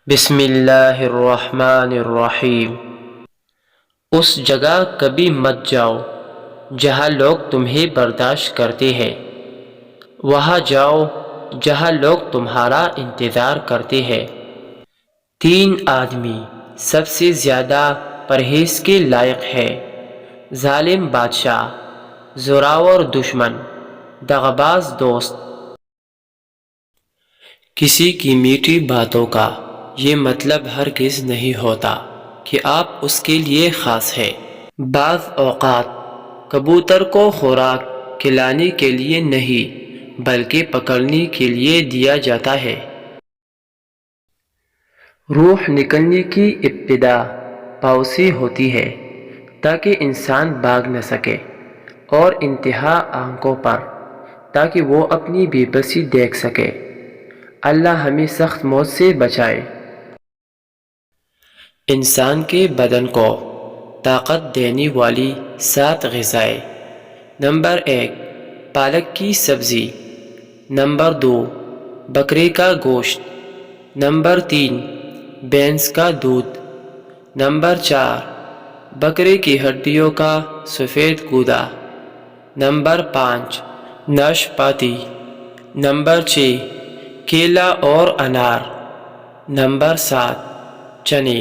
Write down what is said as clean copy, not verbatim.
بسم اللہ الرحمن الرحیم۔ اس جگہ کبھی مت جاؤ جہاں لوگ تمہیں برداشت کرتے ہیں، وہاں جاؤ جہاں لوگ تمہارا انتظار کرتے ہیں۔ 3 آدمی سب سے زیادہ پرہیز کے لائق ہے: ظالم بادشاہ، زوراور دشمن، دغاباز دوست۔ کسی کی میٹھی باتوں کا یہ مطلب ہرگز نہیں ہوتا کہ آپ اس کے لیے خاص ہیں۔ بعض اوقات کبوتر کو خوراک کھلانے کے لیے نہیں بلکہ پکڑنے کے لیے دیا جاتا ہے۔ روح نکلنے کی ابتدا پاؤں سے ہوتی ہے تاکہ انسان بھاگ نہ سکے، اور انتہا آنکھوں پر تاکہ وہ اپنی بے بسی دیکھ سکے۔ اللہ ہمیں سخت موت سے بچائے۔ انسان کے بدن کو طاقت دینے والی 7 غذائیں: نمبر 1 پالک کی سبزی، نمبر 2 بکرے کا گوشت، نمبر 3 بھینس کا دودھ، نمبر 4 بکرے کی ہڈیوں کا سفید گودا، نمبر 5 ناشپاتی، نمبر 6 کیلا اور انار، نمبر 7 چنے۔